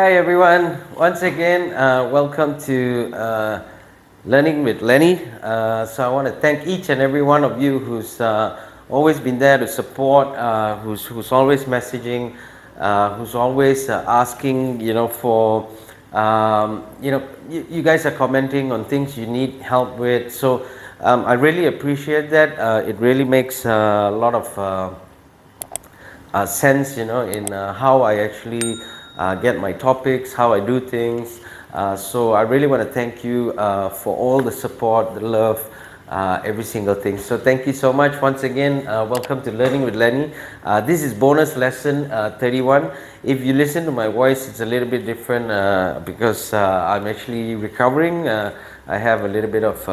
Hi everyone, once again, welcome to Learning with Lenny. So I want to thank each and every one of you who's always been there to support, who's always messaging, who's always asking, for, you guys are commenting on things you need help with. So I really appreciate that. It really makes a lot of sense, in how I actually get my topics, how I do things. So I really want to thank you for all the support, the love, every single thing. So thank you so much once again. Welcome to Learning with Lenny. This is bonus lesson 31. If you listen to my voice, it's a little bit different because I'm actually recovering. I have a little bit of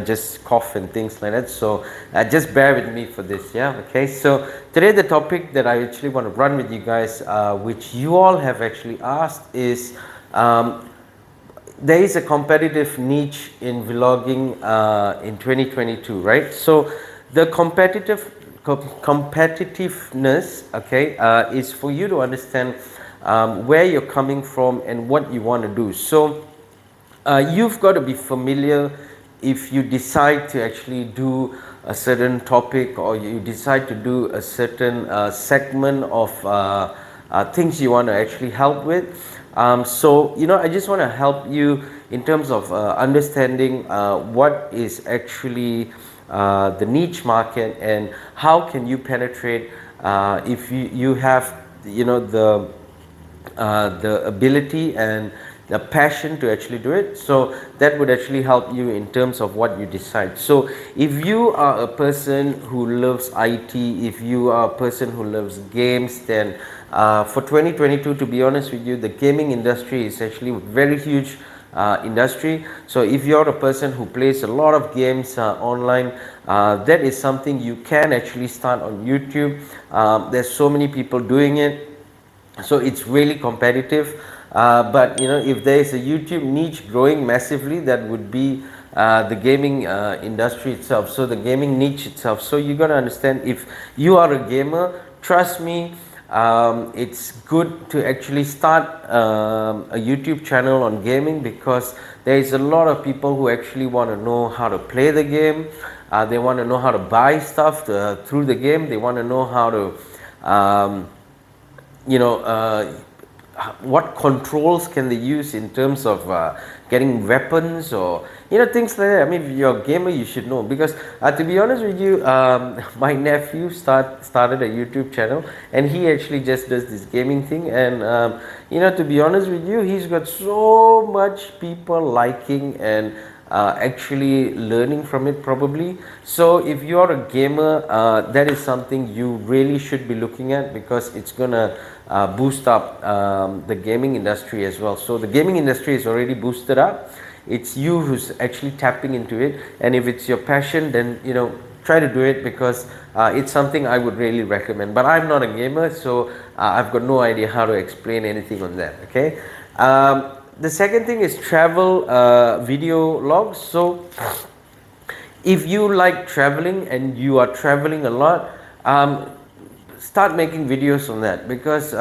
just cough and things like that. So just bear with me for this, yeah? Okay, so today the topic that I actually want to run with you guys, which you all have actually asked, is there is a competitive niche in vlogging in 2022, right? So the competitiveness, okay, is for you to understand where you're coming from and what you want to do. So you've got to be familiar if you decide to actually do a certain topic or you decide to do a certain segment of things you want to actually help with. So I just want to help you in terms of understanding what is actually the niche market and how can you penetrate if you have the ability and the passion to actually do it. So that would actually help you in terms of what you decide. So if you are a person who loves IT, if you are a person who loves games, then for 2022, to be honest with you, the gaming industry is actually a very huge industry. So if you're a person who plays a lot of games online, that is something you can actually start on YouTube. There's so many people doing it. So it's really competitive, but if there is a YouTube niche growing massively, that would be the gaming industry itself, so the gaming niche itself. So you got to understand, if you are a gamer, trust me, it's good to actually start a YouTube channel on gaming, because there is a lot of people who actually want to know how to play the game. They want to know how to buy stuff through the game. They want to know how to what controls can they use in terms of getting weapons or things like that. I mean, if you're a gamer, you should know, because to be honest with you, my nephew started a YouTube channel, and he actually just does this gaming thing, and to be honest with you, he's got so much people liking and actually learning from it probably. So if you're a gamer, that is something you really should be looking at, because it's gonna boost up the gaming industry as well. So the gaming industry is already boosted up. It's you who's actually tapping into it, and if it's your passion, then try to do it, because it's something I would really recommend. But I'm not a gamer, so I've got no idea how to explain anything on that. Okay. The second thing is travel video logs. So if you like traveling and you are traveling a lot, start making videos on that, because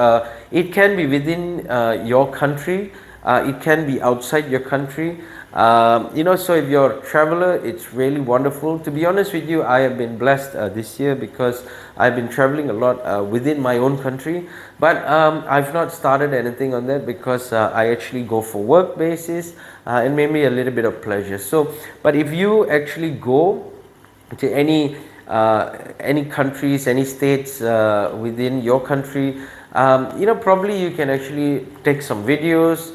it can be within your country, it can be outside your country. So if you're a traveler, it's really wonderful. To be honest with you, I have been blessed this year, because I've been traveling a lot within my own country, but I've not started anything on that, because I actually go for work basis and maybe a little bit of pleasure. So but if you actually go to any countries, any states within your country, probably you can actually take some videos,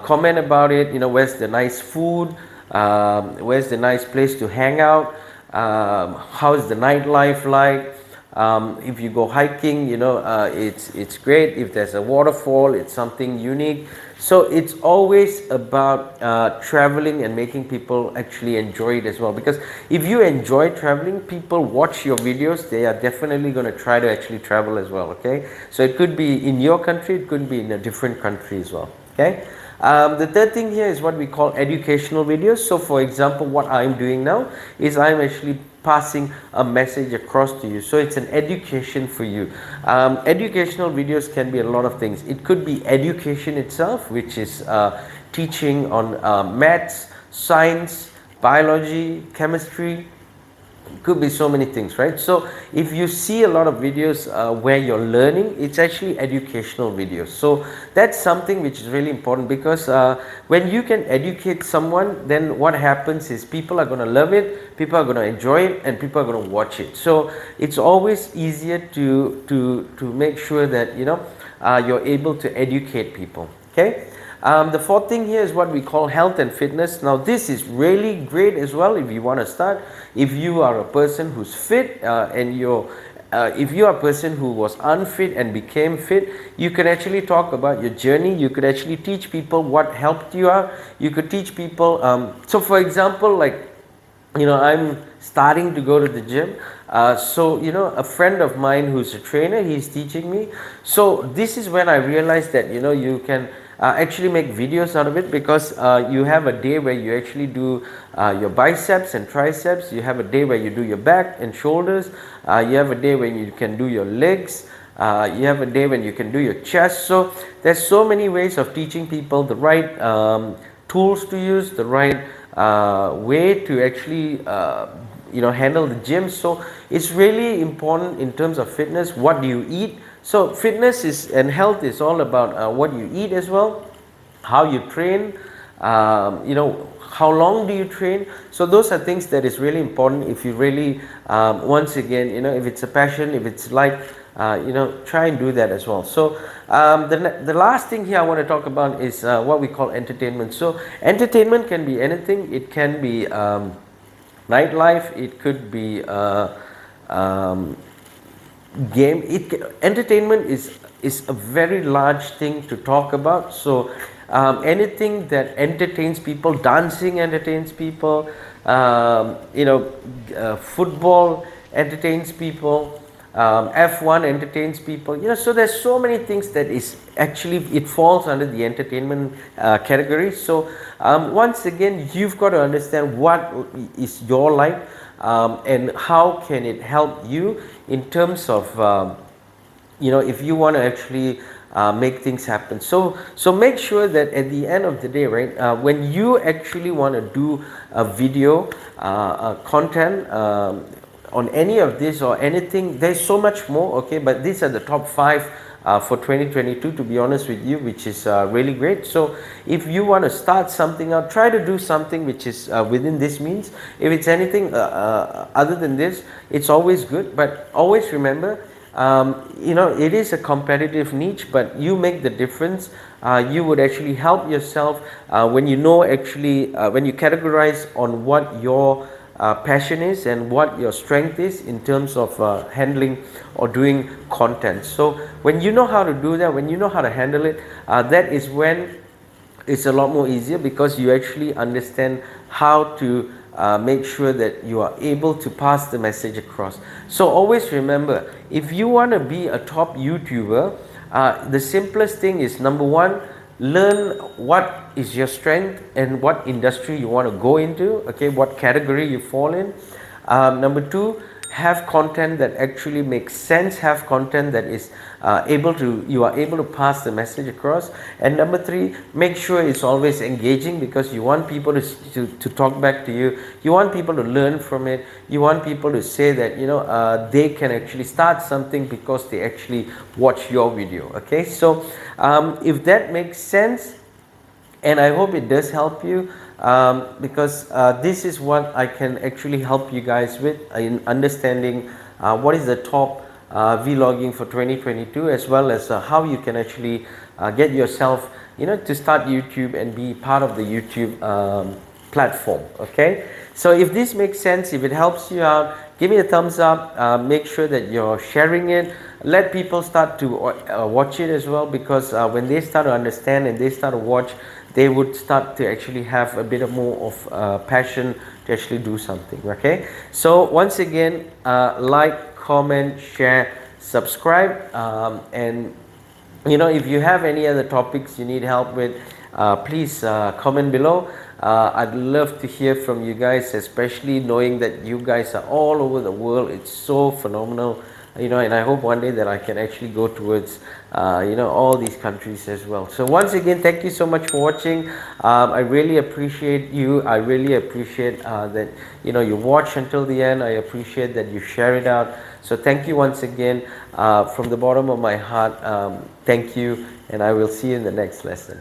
comment about it, where's the nice food, where's the nice place to hang out, how's the nightlife like. If you go hiking, it's great. If there's a waterfall, it's something unique. So it's always about traveling and making people actually enjoy it as well, because if you enjoy traveling, people watch your videos, they are definitely going to try to actually travel as well. Okay, so it could be in your country, it could be in a different country as well. Okay. The third thing here is what we call educational videos. So for example, what I'm doing now is I'm actually passing a message across to you. So it's an education for you. Educational videos can be a lot of things. It could be education itself, which is teaching on maths, science, biology, chemistry. Could be so many things, right? So if you see a lot of videos where you're learning, it's actually educational videos. So that's something which is really important, because when you can educate someone, then what happens is people are going to love it, people are going to enjoy it, and people are going to watch it. So it's always easier to make sure that you're able to educate people. Okay. The fourth thing here is what we call health and fitness. Now this is really great as well if you want to start. If you are a person who's fit if you are a person who was unfit and became fit, you can actually talk about your journey. You could actually teach people what helped you out. You could teach people, so for example, like, I'm starting to go to the gym. So a friend of mine who's a trainer, he's teaching me. So this is when I realized that you can actually make videos out of it, because you have a day where you actually do your biceps and triceps. You have a day where you do your back and shoulders. You have a day when you can do your legs. You have a day when you can do your chest. So there's so many ways of teaching people the right tools to use, the right way to actually handle the gym. So it's really important in terms of fitness. What do you eat? So fitness and health is all about what you eat as well, how you train, how long do you train. So those are things that is really important. If you really once again, if it's a passion, if it's like try and do that as well. So the last thing here I want to talk about is what we call entertainment. So entertainment can be anything. It can be nightlife, it could be game. Entertainment is a very large thing to talk about. So anything that entertains people, dancing entertains people, football entertains people, F1 entertains people, so there's so many things that is actually, it falls under the entertainment category. So once again, you've got to understand what is your life, and how can it help you in terms of if you want to actually make things happen. So make sure that at the end of the day, right, when you actually want to do a video content on any of this or anything, there's so much more, okay, but these are the top 5 for 2022, to be honest with you, which is really great. So if you want to start something out, try to do something which is within this means. If it's anything other than this, it's always good, but always remember, it is a competitive niche, but you make the difference. You would actually help yourself when when you categorize on what your passion is and what your strength is in terms of handling or doing content. So when you know how to do that, when you know how to handle it, that is when it's a lot more easier, because you actually understand how to make sure that you are able to pass the message across. So always remember, if you want to be a top YouTuber, the simplest thing is, number one, learn what is your strength and what industry you want to go into, okay, what category you fall in. Number two, have content that actually makes sense, have content that is you are able to pass the message across. And number three, make sure it's always engaging, because you want people to talk back to you, you want people to learn from it, you want people to say that they can actually start something because they actually watch your video, okay. So if that makes sense, and I hope it does help you, because this is what I can actually help you guys with in understanding what is the top vlogging for 2022, as well as how you can actually get yourself to start YouTube and be part of the YouTube platform, okay. So if this makes sense, if it helps you out, give me a thumbs up. Make sure that you're sharing it. Let people start to watch it as well, because when they start to understand and they start to watch, they would start to actually have a bit more of passion to actually do something, okay. So once again, like, comment, share, subscribe, and if you have any other topics you need help with, please comment below. I'd love to hear from you guys, especially knowing that you guys are all over the world. It's so phenomenal, and I hope one day that I can actually go towards all these countries as well. So once again, thank you so much for watching. I really appreciate you. I really appreciate that you watch until the end. I appreciate that you share it out. So thank you once again, from the bottom of my heart. Thank you, and I will see you in the next lesson.